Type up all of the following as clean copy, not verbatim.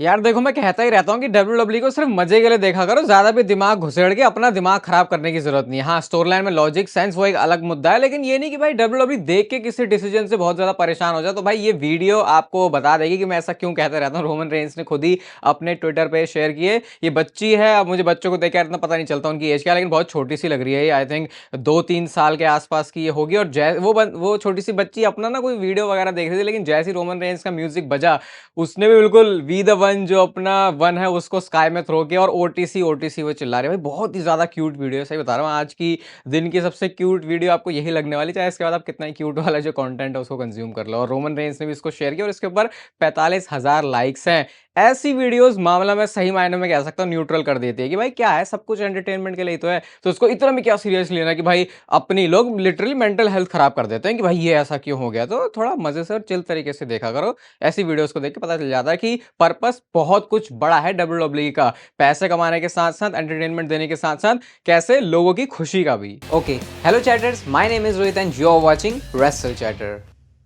यार देखो, मैं कहता ही रहता हूँ कि डब्ल्यूडब्ल्यू को सिर्फ मजे के लिए देखा करो, ज्यादा भी दिमाग घुसेड़ के अपना दिमाग खराब करने की जरूरत नहीं है। हाँ, स्टोरी लाइन में लॉजिक सेंस वो एक अलग मुद्दा है, लेकिन ये नहीं कि भाई डब्ल्यूडब्ल्यू देख के किसी डिसीजन से बहुत ज्यादा परेशान हो जाए। तो भाई ये वीडियो आपको बता देगी कि मैं ऐसा क्यों कहता रहता हूँ। रोमन रेंस ने खुद ही अपने ट्विटर पे शेयर किए। ये बच्ची है, अब मुझे बच्चों को देख के इतना पता नहीं चलता उनकी एज क्या, लेकिन बहुत छोटी सी लग रही है। आई थिंक 2-3 साल के आसपास की ये होगी। और वो छोटी सी बच्ची अपना ना कोई वीडियो वगैरह देख रही थी, लेकिन जैसे रोमन रेंस का म्यूजिक बजा, उसने भी बिल्कुल वी द वन जो अपना वन है उसको स्काई में थ्रो किया और ओटीसी ओटीसी वो चिल्ला रहे हैं। भाई बहुत ही ज्यादा क्यूट वीडियो है, सही बता रहा हूँ। आज की दिन की सबसे क्यूट वीडियो आपको यही लगने वाली, चाहे इसके बाद आप कितना ही क्यूट वाला जो कंटेंट है उसको कंज्यूम कर लो। और रोमन रेंस ने भी इसको शेयर किया और इसके ऊपर 45,000 लाइक्स हैं। ऐसी वीडियोस मामला में सही मायने में कह सकता हूँ न्यूट्रल कर देती है कि भाई क्या है, सब कुछ एंटरटेनमेंट के लिए ही तो है, तो उसको इतना भी क्या सीरियस लेना कि भाई अपनी लोग लिटरली मेंटल हेल्थ खराब कर देते हैं कि भाई ये ऐसा क्यों हो गया। तो थोड़ा मजे से और चिल तरीके से देखा करो। ऐसी वीडियोस को देख के पता चल जाता है कि पर्पस बहुत कुछ बड़ा है डब्ल्यूडब्ल्यूई का, पैसे कमाने के साथ साथ एंटरटेनमेंट देने के साथ साथ कैसे लोगों की खुशी का भी। Okay, hello chatters. My name is Rohit and you are watching Wrestle Chatter.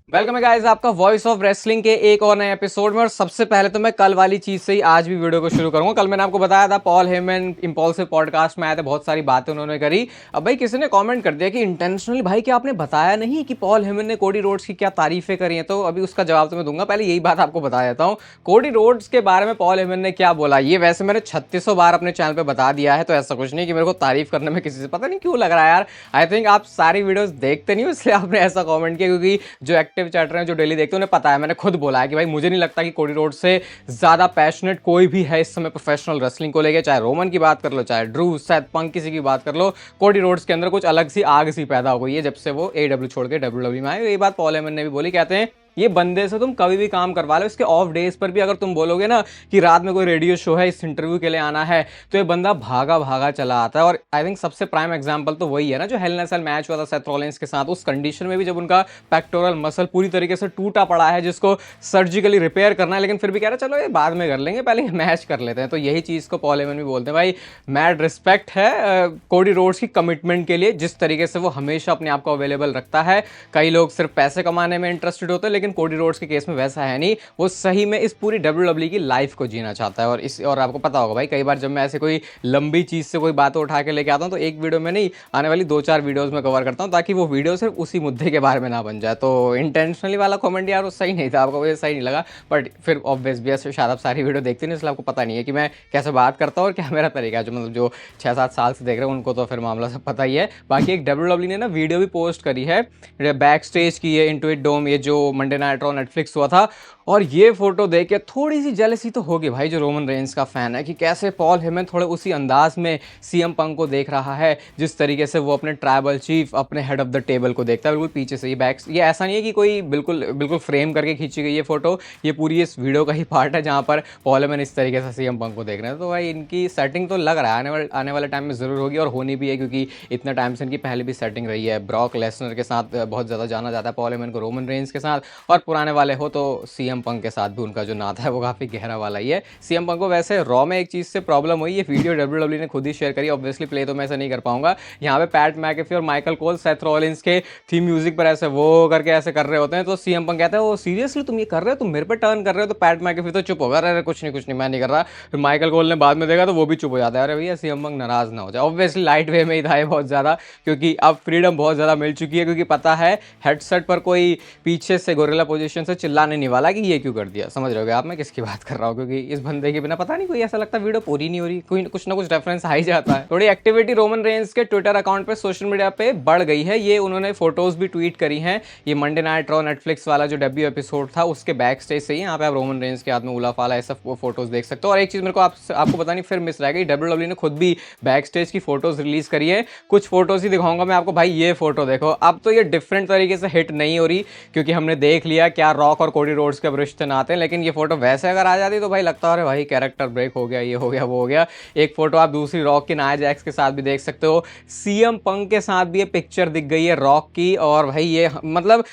Welcome है गाइस आपका वॉइस ऑफ रेसलिंग के एक और नए एपिसोड में। और सबसे पहले तो मैं कल वाली चीज से ही आज भी वीडियो को शुरू करूंगा। कल मैंने आपको बताया था पॉल हेमन इंपल्सिव पॉडकास्ट में आए थे, बहुत सारी बातें उन्होंने करी। अब भाई किसी ने कमेंट कर दिया कि इंटेंशनली भाई क्या आपने बताया नहीं कि पॉल हेमन ने कोडी रोड्स की क्या तारीफें करी हैं। तो अभी उसका जवाब तो मैं दूंगा, पहले यही बात आपको बता देता हूँ। कोडी रोड्स के बारे में पॉल हेमन ने क्या बोला ये वैसे मैंने 3600 बार अपने चैनल पर बता दिया है, तो ऐसा कुछ नहीं कि मेरे को तारीफ करने में किसी से पता नहीं क्यों लग रहा है यार। आई थिंक आप सारी वीडियोज देखते नहीं हो इसलिए आपने ऐसा कॉमेंट किया, क्योंकि जो एक्टिव चैटर हैं जो डेली देखते हैं उन्हें पता है, मैंने खुद बोला है कि भाई मुझे नहीं लगता कि कोडी रोड्स से ज्यादा पैशनेट कोई भी है इस समय प्रोफेशनल रेसलिंग को लेके। चाहे रोमन की बात कर लो, चाहे ड्रू, सेथ, पंक, किसी की बात कर लो, कोडी रोड्स के अंदर कुछ अलग सी आग सी पैदा हो गई है जब से वो एडब्ल्यू छोड़ के डब्ल्यूडब्ल्यू में आए। ये बात पॉल हेमन ने भी बोली। कहते हैं ये बंदे से तुम कभी भी काम करवा लो, इसके ऑफ डेज पर भी अगर तुम बोलोगे ना कि रात में कोई रेडियो शो है, इस इंटरव्यू के लिए आना है, तो ये बंदा भागा भागा चला आता है। और आई थिंक सबसे प्राइम एग्जांपल तो वही है ना जो हेल इन अ सेल मैच हुआ था सेथ रॉलिंस के साथ। उस कंडीशन में भी जब उनका पेक्टोरल मसल पूरी तरीके से टूटा पड़ा है, जिसको सर्जिकली रिपेयर करना है, लेकिन फिर भी कह रहे चलो ये बाद में कर लेंगे, पहले मैच कर लेते हैं। तो यही चीज़ को पॉल हेमन भी बोलते हैं। भाई मैड रिस्पेक्ट है कोडी रोड्स की कमिटमेंट के लिए, जिस तरीके से वो हमेशा अपने आप को अवेलेबल रखता है। कई लोग सिर्फ पैसे कमाने में इंटरेस्टेड होते हैं, लेकिन कोडी रोड्स के केस में वैसा है नहीं। वो सही में इस पूरी डब्ल्यूडब्ल्यूई की लाइफ को जीना चाहता है। और आपको पता होगा भाई, कई बार जब मैं ऐसे कोई लंबी चीज़ से कोई बात उठा के लेके आता हूँ तो एक वीडियो में नहीं, आने वाली 2-4 वीडियोज़ में कवर करता हूँ, ताकि वो वीडियो सिर्फ उसी मुद्दे के बारे में ना बन जाए। तो इंटेंशनली वाला कमेंट यार वो सही नहीं था, आपको वो सही नहीं लगा, बट फिर ऑब्वियस भी शायद आप सारी वीडियो देखते नहीं, इसलिए आपको पता नहीं है कि मैं कैसे बात करता हूँ और क्या मेरा तरीका है। जो मतलब जो 6-7 साल से देख रहे हैं उनको तो फिर मामला सब पता ही है। बाकी एक डब्ल्यूडब्ल्यूई ने ना वीडियो भी पोस्ट करी है बैक स्टेज की, ये इंटू इट डोम, ये जो मंडे नाइट रॉ नेटफ्लिक्स हुआ था। और ये फोटो देख के थोड़ी सी जेलसी तो होगी भाई जो रोमन रेंस का फैन है, कि कैसे पॉल हेमन थोड़े उसी अंदाज में सीएम पंक को देख रहा है जिस तरीके से वो अपने ट्राइबल चीफ, अपने हेड ऑफ द टेबल को देखता है बिल्कुल पीछे से। ये ऐसा नहीं है कि कोई बिल्कुल बिल्कुल फ्रेम करके खींची गई ये फोटो, ये पूरी इस वीडियो का ही पार्ट है जहाँ पर पॉल हेमन इस तरीके से सीएम पंक को देख रहे हैं। तो भाई इनकी सेटिंग तो लग रहा है आने वाले टाइम में ज़रूर होगी, और होनी भी है, क्योंकि इतना टाइम से इनकी पहले भी सेटिंग रही है। ब्रॉक लेसनर के साथ बहुत ज़्यादा जाना जाता है पॉल हेमन को, रोमन रेंस के साथ, और पुराने वाले हो तो सीएम पंक के साथ भी उनका जो नाता है वो काफ़ी गहरा वाला ही है। सीएम पंक को वैसे रॉ में एक चीज़ से प्रॉब्लम हुई, ये वीडियो डब्ल्यूडब्ल्यूई ने खुद ही शेयर करी, ऑब्वियसली प्ले तो मैं ऐसे नहीं कर पाऊंगा। यहाँ पे पैट मैकेफी और माइकल कोल सेथ रॉलिंस के थीम म्यूजिक पर ऐसे वो करके ऐसे कर रहे होते हैं, तो सीएम पंक कहता है वो सीरियसली तुम ये कर रहे हो, तुम मेरे पे टर्न कर रहे हो। तो पैट मैकेफी तो चुप होगा, अरे कुछ नहीं मैं नहीं कर रहा। फिर माइकल कोल ने बाद में देखा तो वो भी चुप हो जाता है, अरे भैया सीएम पंक नाराज ना हो जाए। ऑब्वियसली लाइट वे में ही था बहुत ज़्यादा, क्योंकि अब फ्रीडम बहुत ज़्यादा मिल चुकी है, क्योंकि पता है हेडसेट पर कोई पीछे से गोरिल्ला पोजीशन से चिल्लाने नहीं वाला कि ये क्यों कर दिया। समझ रहे हो आप मैं किसकी बात कर रहा हूँ, क्योंकि इस बंदे के बिना पता नहीं कोई ऐसा लगता है वीडियो पूरी नहीं हो रही, कोई कुछ ना कुछ रेफरेंस आ ही जाता है। थोड़ी एक्टिविटी रोमन रेंस के ट्विटर अकाउंट पे, सोशल मीडिया पे बढ़ गई है। ये उन्होंने फोटोज भी ट्वीट करी हैं, ये मंडे नाइट रॉ नेटफ्लिक्स वाला जो डेब्यू एपिसोड था उसके बैक स्टेज से ही। यहाँ पे आप रोमन रेंस के हाथ में उला फाला ऐसा फोटोज देख सकते हो। और एक चीज मेरे को आपको बतानी फिर मिस रह गई, डब्ल्यूडब्ल्यूई ने खुद भी बैक स्टेज की फोटोज रिलीज करी है। कुछ फोटोज ही दिखाऊंगा मैं आपको। भाई ये फोटो देखो, अब तो ये डिफरेंट तरीके से हिट नहीं हो रही, क्योंकि हमने देख लिया क्या रॉक और कोडी रोड्स के अब रिश्ते नाते हैं, लेकिन ये फोटो वैसे अगर आ जाती तो भाई लगता है भाई कैरेक्टर ब्रेक हो गया, ये हो गया वो हो गया। एक फोटो आप दूसरी रॉक की नाया जैक्स के साथ भी देख सकते हो, सीएम पंक के साथ भी ये पिक्चर दिख गई है रॉक की। और भाई ये मतलब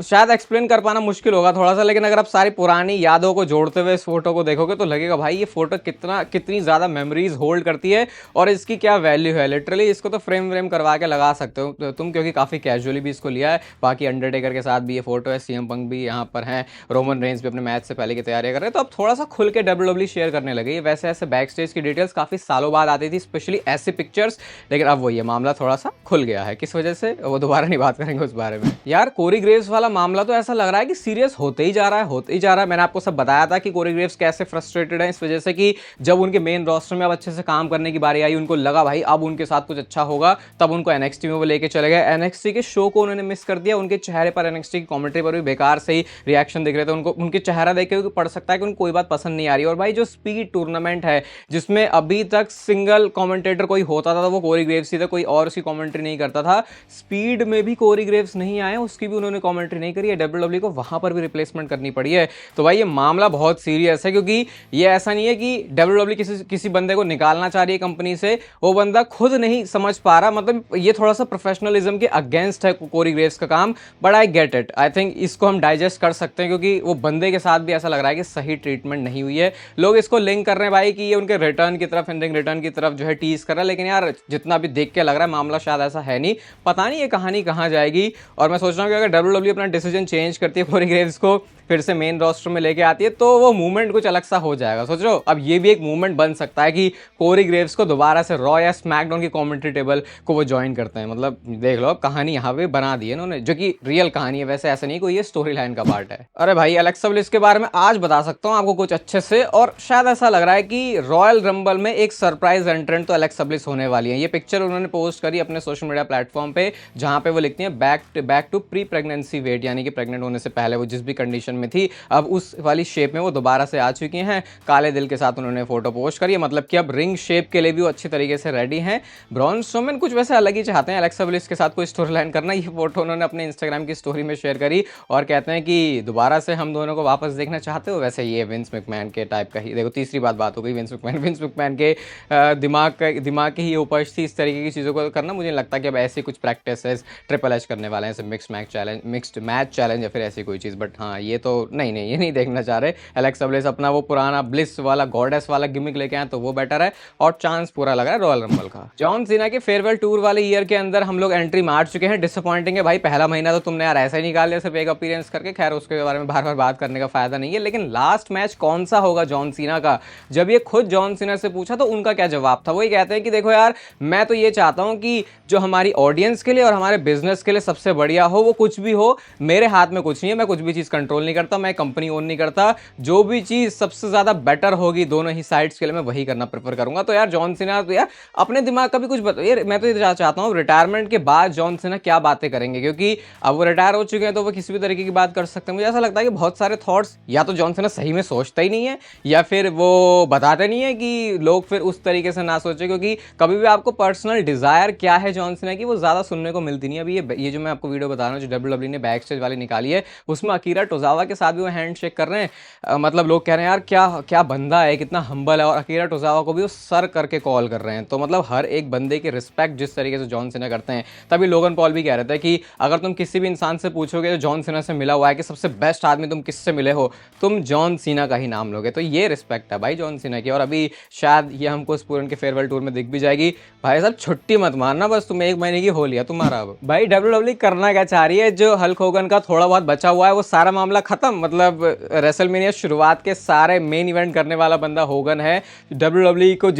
शायद एक्सप्लेन कर पाना मुश्किल होगा थोड़ा सा, लेकिन अगर आप सारी पुरानी यादों को जोड़ते हुए इस फोटो को देखोगे तो लगेगा भाई ये फोटो कितनी ज़्यादा मेमोरीज होल्ड करती है और इसकी क्या वैल्यू है। लिटरली इसको तो फ्रेम व्रेम करवा के लगा सकते हो तुम, क्योंकि काफ़ी कैजुअली भी इसको लिया है। बाकी अंडरटेकर के साथ भी ये फोटो है, सीएम पंक भी यहाँ पर हैं, रोमन रोमन रेंज भी अपने मैच से पहले की तैयारी कर रहे हैं, तो अब थोड़ा सा खुल के WWE शेयर करने लगे। वैसे ऐसे बैक स्टेज की डिटेल्स काफी सालों बाद आती थी, स्पेशली ऐसी पिक्चर्स, लेकिन अब वो ये मामला थोड़ा सा खुल गया है। किस वजह से वो दोबारा नहीं बात करेंगे उस बारे में। यार कोरी ग्रेव्स वाला मामला तो ऐसा लग रहा है कि सीरियस होते ही जा रहा है, होते ही जा रहा है। मैंने आपको सब बताया था कि कोरी ग्रेव्स कैसे फ्रस्ट्रेटेड है इस वजह से कि जब उनके मेन रोस्टर में अब अच्छे से काम करने की बारी आई, उनको लगा भाई अब उनके साथ कुछ अच्छा होगा, तब उनको NXT में वो लेके चले गए। NXT के शो को उन्होंने मिस कर दिया। उनके चेहरे पर NXT की कमेंट्री पर भी बेकार से ही रिएक्शन दिख रहे थे उनको। उनके चेहरा देख के पड़ सकता है कि उनको कोई बात पसंद नहीं आ रही। और भाई जो स्पीड टूर्नामेंट है जिसमें अभी तक सिंगल कमेंटेटर कोई होता था, वो कोरी ग्रेव्स ही था, कोई और उसकी कमेंट्री नहीं करता था। स्पीड में भी कोरी ग्रेव्स नहीं आए, उसकी भी उन्होंने कमेंट्री नहीं करी है। WWE को वहां पर भी रिप्लेसमेंट करनी पड़ी है। तो भाई ये मामला बहुत सीरियस है, क्योंकि ये ऐसा नहीं है कि WWE किसी बंदे को निकालना चाह रही है कंपनी से, वो बंदा खुद नहीं समझ पा रहा। मतलब ये थोड़ा सा प्रोफेशनलिज्म के अगेंस्ट है कोरी ग्रेव्स का काम, but I get it. I think इसको हम डाइजेस्ट कर सकते हैं, क्योंकि वो बंदे के साथ भी ऐसा लग रहा है कि सही ट्रीटमेंट नहीं हुई है। लोग इसको लिंक कर रहे हैं भाई कि ये उनके रिटर्न की तरफ, इंडिंग रिटर्न की तरफ जो है टीज कर रहा है, लेकिन यार जितना भी देख के लग रहा है मामला शायद ऐसा है नहीं। पता नहीं ये कहानी कहाँ जाएगी। और मैं सोच रहा हूँ कि अगर WWE अपना डिसीजन चेंज करती है, कोरी ग्रेव्स को फिर से मेन रोस्टर में लेके आती है, तो वो मूवमेंट कुछ अलग सा हो जाएगा। सोच लो अब ये भी एक मूवमेंट बन सकता है कि कोरी ग्रेव्स को दोबारा से रॉ या स्मैकडाउन की कमेंट्री टेबल को वो ज्वाइन करते हैं। मतलब देख लो अब कहानी यहाँ पे बना दी है इन्होंने, जो कि रियल कहानी है। वैसे ऐसा नहीं कोई ये स्टोरी लाइन का पार्ट है। अरे भाई एलेक्सा ब्लिस के बारे में आज बता सकता हूँ आपको कुछ अच्छे से, और शायद ऐसा लग रहा है कि रॉयल रंबल में एक सरप्राइज एंट्रेंट तो एलेक्सा ब्लिस होने वाली है। ये पिक्चर उन्होंने पोस्ट करी अपने सोशल मीडिया प्लेटफॉर्म पे, जहां पे वो लिखती है back to pre pregnancy weight, यानी कि प्रेग्नेंट होने से पहले वो जिस भी कंडीशन में थी, अब उस वाली शेप में वो दोबारा से आ चुकी हैं। काले दिल के साथ उन्होंने फोटो पोस्ट करी है, मतलब कि अब रिंग शेप के लिए भी वो अच्छी तरीके से रेडी हैं। ब्रॉन स्ट्रोमैन कुछ वैसे अलग ही चाहते हैं एलेक्सा ब्लिस के साथ कोई स्टोरी लाइन करना। ये फोटो उन्होंने अपने इंस्टाग्राम की स्टोरी में शेयर करी और कहते हैं कि दोबारा से हम दोनों को वापस देखना चाहते हो। वैसे ये विंस मैकमैन के टाइप का ही, देखो तीसरी बात हो गई विंस मैकमैन के दिमाग की ही उपज थी इस तरीके की चीज़ों को करना। मुझे लगता है कि अब ऐसी कुछ प्रैक्टिस ट्रिपल एच करने वाले हैं, जैसे मिक्स्ड मैच चैलेंज या फिर ऐसी कोई चीज़। बट हाँ ये तो नहीं ये नहीं देखना चाह रहे। एलेक्सा ब्लिस अपना वो पुराना ब्लिस वाला गॉडेस वाला गिमिक लेके आए तो वो बेटर है, और चांस पूरा लग रहा है रॉयल रंबल का। जॉन सीना के फेयरवेल टूर वाले ईयर के अंदर हम लोग एंट्री मार चुके हैं। डिसअपॉइंटिंग है भाई, पहला महीना तो तुमने यार ऐसा ही निकाल लिया सिर्फ एक अपीयरेंस करके। खैर उसके बारे में बार बार बात करने का फायदा नहीं है, लेकिन लास्ट मैच कौन सा होगा जॉन सीना का, जब ये खुद जॉन सीना से पूछा तो उनका क्या जवाब था। वो ये कहते हैं कि देखो यार मैं तो ये चाहता हूं कि जो हमारी ऑडियंस के लिए और हमारे बिजनेस के लिए सबसे बढ़िया हो, वो कुछ भी हो, मेरे हाथ में कुछ नहीं है, मैं कुछ भी चीज कंट्रोल नहीं करता, मैं कंपनी ओन नहीं करता, जो भी चीज सबसे ज्यादा बेटर होगी दोनों ही साइड्स के लिए मैं वही करना प्रेफर करूंगा। तो यार जॉन सीना तो यार अपने दिमाग का भी कुछ यार मैं तो ये चाहता हूँ रिटायरमेंट के बाद जॉन सीना क्या बातें करेंगे, क्योंकि अब वो रिटायर हो चुके हैं तो वो किसी भी तरीके की बात कर सकते हैं। मुझे ऐसा लगता है कि बहुत सारे थॉट्स या तो जॉन सीना सही में सोचता ही नहीं है, या फिर वो बताते नहीं है कि लोग फिर उस तरीके से ना सोचे, क्योंकि कभी भी आपको पर्सनल डिजायर क्या है जॉन सीना की वो ज्यादा सुनने को मिलती नहीं है। अभी ये जो मैं आपको वीडियो बता रहा हूँ जो WWE ने बैक स्टेज वाली निकाली है, उसमें अकीरा टोजावा के साथ भी वो हैंड शेक कर रहे हैं। मतलब लोग कह रहे हैं यार क्या बंदा है, कितना हम्बल है, और अकीरा टोजावा को भी वो सर करके कॉल कर रहे हैं। तो मतलब हर एक बंदे की रिस्पेक्ट जिस तरीके से जॉन सीना करते हैं, तभी लोगन पॉल भी कह रहे थे कि अगर तुम किसी भी इंसान से पूछोगे जो जॉन सीना से मिला हुआ है कि सबसे बेस्ट आदमी तुम किससे मिले हो, तुम जॉन सीना का ही नाम लोगे। तो ये रिस्पेक्ट है भाई जॉन सीना की, और अभी शायद ये हमको स्पूरन के फेयरवेल टूर में दिख भी जाएगी। भाई साहब छुट्टी मत मारना, बस तुम 1 महीने की हो लिया तुम्हारा। अब भाई WWE करना क्या चाह रही है, जो हल्क होगन का थोड़ा बहुत बचा हुआ है वो सारा मामला खत्म। मतलब रेसलमेनिया शुरुआत के सारे मेन इवेंट करने वाला बंदा होगन है। WWE को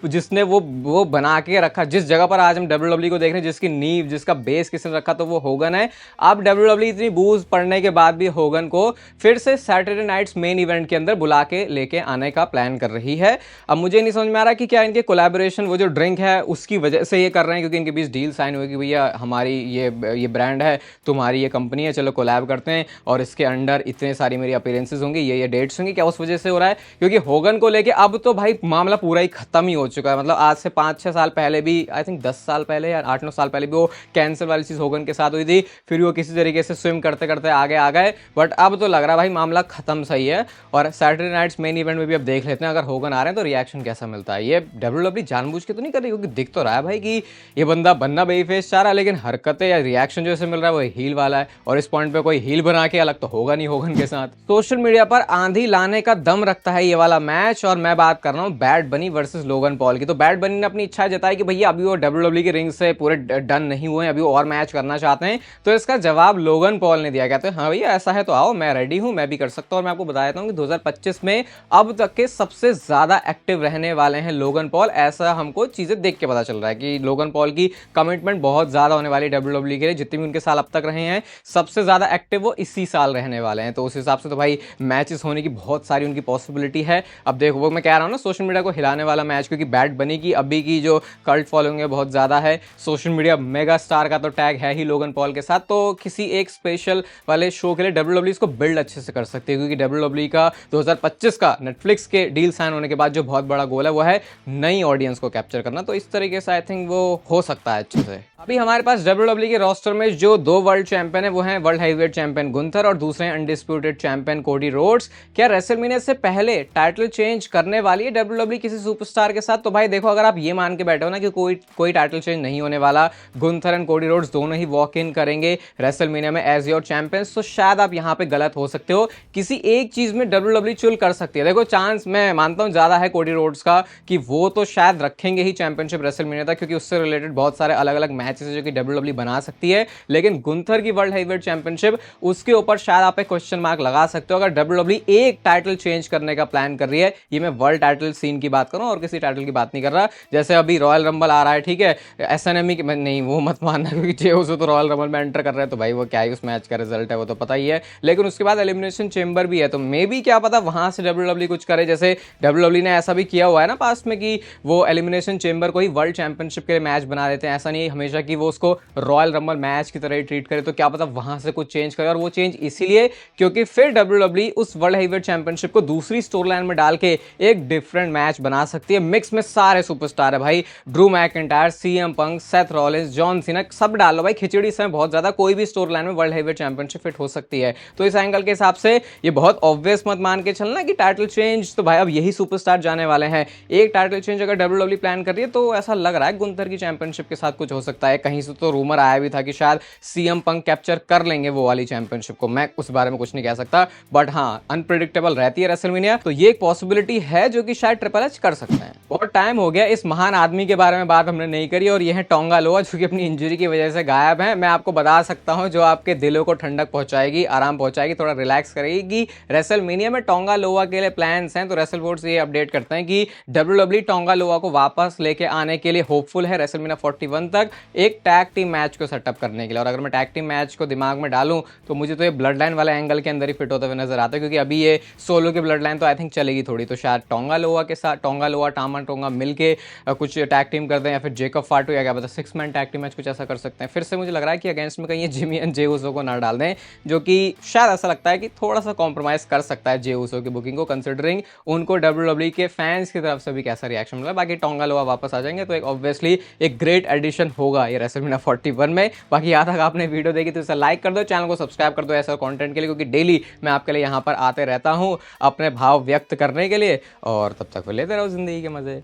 जिसने वो बना के रखा, जिस जगह पर आज हम WWE को देख रहे हैं, जिसकी नींव जिसका बेस किसने रखा, तो वो होगन है। अब WWE इतनी बूज पड़ने के बाद भी होगन को फिर से सैटरडे नाइट्स मेन इवेंट के अंदर बुला के लेके आने का प्लान कर रही है। अब मुझे नहीं समझ में आ रहा कि क्या इनके कोलैबोरेशन वो जो ड्रिंक है उसकी वजह से ये कर रहे हैं, क्योंकि इनके बीच डील साइन हुई कि भैया हमारी ये ब्रांड है, तुम्हारी ये कंपनी है, चलो कोलैब करते हैं और इसके अंडर इतने सारी मेरी अपीयरेंसेस होंगी, ये डेट्स होंगी। क्या उस वजह से हो रहा है? क्योंकि होगन को लेके अब तो भाई मामला पूरा ही खत्म ही हो चुका है। मतलब आज से 5-6 साल पहले भी, आई थिंक 10 साल पहले या 8-9 साल पहले भी वो कैंसर वाली चीज होगन के साथ हुई थी, फिर वो किसी तरीके से स्विम करते करते आगे आ गए। बट अब तो लग रहा है भाई मामला खत्म सही है। और सैटरडे नाइट्स मेन इवेंट में भी अब देख लेते हैं अगर होगन आ रहे हैं तो रिएक्शन कैसा मिलता है। ये WWE जानबूझ के तो नहीं कर रही, क्योंकि दिख तो रहा है भाई कि ये बंदा बनना बेफेस चाह रहा है, लेकिन हरकतें या रिएक्शन जो इसे मिल रहा है वो हील वाला है, और इस पॉइंट पे कोई हील बना के अलग तो होगा बनी होगन के साथ। सोशल मीडिया पर आंधी लाने का दम रखता है ये वाला मैच, और मैं बात कर रहा हूँ बैड बनी वर्सेस लोगन पॉल की। तो बैड बनी ने अपनी इच्छा जताई कि भैया अभी वो WWE के रिंग से पूरे डन नहीं हुए हैं, अभी और मैच करना चाहते हैं। तो इसका जवाब लोगन पॉल ने दिया, कहते हैं हाँ भैया ऐसा है तो आओ, मैं रेडी हूँ, मैं भी कर सकता हूँ। और मैं आपको बता देता हूँ कि 2025 में अब तक के सबसे ज्यादा एक्टिव रहने वाले हैं लोगन पॉल। ऐसा हमको चीजें देख के पता चल रहा है कि लोगन पॉल की कमिटमेंट बहुत ज्यादा होने वाली WWE के लिए। जितने भी उनके साल अब तक रहे हैं, सबसे ज्यादा एक्टिव वो इसी साल रहने वाले हैं। तो उस हिसाब से तो भाई मैचेस होने की बहुत सारी उनकी पॉसिबिलिटी है। अब देखो वो मैं कह रहा हूँ ना, सोशल मीडिया को हिलाने वाला मैच, क्योंकि बैड बनी की अभी की जो कल्ट फॉलोइंग है बहुत ज्यादा है। सोशल मीडिया मेगा स्टार का तो टैग है ही लोगन पॉल के साथ। तो किसी एक स्पेशल वाले शो के लिए WWE इसको बिल्ड अच्छे से कर सकती है, क्योंकि WWE का 2025 का नेटफ्लिक्स के डील साइन होने के बाद जो बहुत बड़ा गोल है वो है नई ऑडियंस को कैप्चर करना। तो इस तरीके से आई थिंक वो हो सकता है अच्छे से। अभी हमारे पास WWE के रोस्टर में जो 2 वर्ल्ड चैंपियन है वो हैं वर्ल्ड हैवीवेट चैंपियन गुंथर और दूसरे हैं अनडिस्प्यूटेड चैंपियन कोडी रोड्स। क्या रेसलमेनिया से पहले टाइटल चेंज करने वाली है WWE किसी सुपरस्टार के साथ? तो भाई देखो, अगर आप ये मान के बैठे हो ना कि कोई टाइटल चेंज नहीं होने वाला, गुंथर एंड कोडी रोड्स दोनों ही वॉक इन करेंगे रेसलमेनिया में एज योर चैंपियंस, तो शायद आप यहाँ पे गलत हो सकते हो। किसी एक चीज में WWE चुल कर सकती है। देखो चांस मैं मानता हूँ ज्यादा है कोडी रोड्स का कि वो तो शायद रखेंगे ही चैंपियनशिप रेसलमेनिया तक, क्योंकि उससे रिलेटेड बहुत सारे अलग अलग मैचेस जो कि WWE बना सकती है। लेकिन गुंथर की वर्ल्ड हैवीवेट चैंपियनशिप, उसके ऊपर शायद आप एक क्वेश्चन मार्क लगा सकते हो। अगर WWE एक टाइटल चेंज करने का प्लान कर रही है, ये मैं वर्ल्ड टाइटल सीन की बात करूं और किसी टाइटल की बात नहीं कर रहा। जैसे अभी रॉयल रंबल आ रहा है, ठीक है, SNME नहीं वो मत मानना, क्योंकि जे उसो तो रॉयल रंबल में एंटर कर रहे हैं, तो भाई वो क्या है, उस मैच का रिजल्ट है वो तो पता ही है। लेकिन उसके बाद एलिमिनेशन चेंबर भी है, तो मे बी क्या पता वहां से WWE कुछ करे। जैसे WWE ने ऐसा भी किया हुआ है ना पास्ट में कि वो एलिमिनेशन चेंबर को ही वर्ल्ड चैंपियनशिप के लिए मैच बना देते हैं। ऐसा नहीं हमेशा कि वो उसको रॉयल रंबल मैच की तरह ही ट्रीट करे। तो क्या पता वहां से कुछ चेंज करे, और वो चेंज इसीलिए क्योंकि फिर WWE उस वर्ल्ड हैवीवेट चैंपियनशिप को दूसरी स्टोरी लाइन में डाल के एक डिफरेंट मैच बना सकती है। मिक्स में सारे सुपरस्टार है भाई, ड्रू मैकिंटायर, CM पंक, सेथ रॉलिंस, जॉन सीना, सब डाल लो भाई, खिचड़ी इसमें बहुत ज्यादा, कोई भी स्टोरी लाइन में वर्ल्ड हैवीवेट चैंपियनशिप फिट हो सकती है। तो इस एंगल के हिसाब से ये बहुत ऑब्वियस मत मान के चलना कि टाइटल चेंज तो भाई अब यही सुपरस्टार जाने वाले हैं। एक टाइटल चेंज अगर WWE प्लान कर रही है तो ऐसा लग रहा है गुंथर की चैंपियनशिप के साथ कुछ हो सकता है। कहीं से तो रूमर आया भी था कि शायद CM पंक कैप्चर कर लेंगे वो वाली चैंपियनशिप को। मैं उस बारे में कुछ नहीं कह सकता, बट हाँ अनप्रेडिक्टेबल रहती है रेसलमेनिया, तो ये एक पॉसिबिलिटी है जो कि शायद ट्रिपल एच कर सकते हैं। बहुत टाइम हो गया इस महान आदमी के बारे में बात हमने नहीं करी, और ये है टोंगा लोआ, जो कि अपनी इंजरी की वजह से गायब है। मैं आपको बता सकता हूं जो आपके दिलों को ठंडक पहुंचाएगी, आराम पहुंचाएगी, थोड़ा रिलैक्स करेगी। रेसलमेनिया में टोंगा लोआ के लिए प्लान्स हैं। तो रेसलवोर्ड से ये अपडेट करते हैं कि WWE टोंगा लोआ को वापस लेके आने के लिए होपफुल है रेसलमेनिया 41 तक एक टैग टीम मैच को सेटअप करने के लिए। और अगर मैं टैग टीम मैच को दिमाग में डालूं तो मुझे तो ये ब्लड लाइन वाले एंगल के अंदर ही फिट होते हुए नजर आता है, क्योंकि अभी ये सोलो की ब्लड लाइन तो आई थिंक चलेगी थोड़ी, तो शायद टोंगा लोआ के साथ टोंगा लोआ टामा टोंगा मिलके कुछ टैग टीम कर दें, या फिर जेकब फाटू या क्या पता 6 मैन टैग टीम मैच कुछ ऐसा कर सकते हैं। फिर से मुझे लग रहा है कि अगेंस्ट में कहीं ये जिमी एंड जे उसो को ना डाल दें, जो कि शायद ऐसा लगता है कि थोड़ा सा कॉम्प्रोमाइज कर सकता है जे उसो की बुकिंग को, कंसिडरिंग उनको WWE के फैंस की तरफ से भी कैसा रिएक्शन मिला। बाकी टोंगा लोआ वापस आ जाएंगे तो एक ऑब्वियसली एक ग्रेट एडिशन होगा ये रेसलमेनिया 41 में। बाकी यहाँ तक आपने वीडियो देखी तो इसे लाइक कर दो, चैनल को सब्सक्राइब कर दो ऐसा कंटेंट के लिए, क्योंकि डेली मैं आपके लिए यहाँ पर आते रहता हूँ अपने भाव व्यक्त करने के लिए। और तब तक लेते रहो जिंदगी के मजे।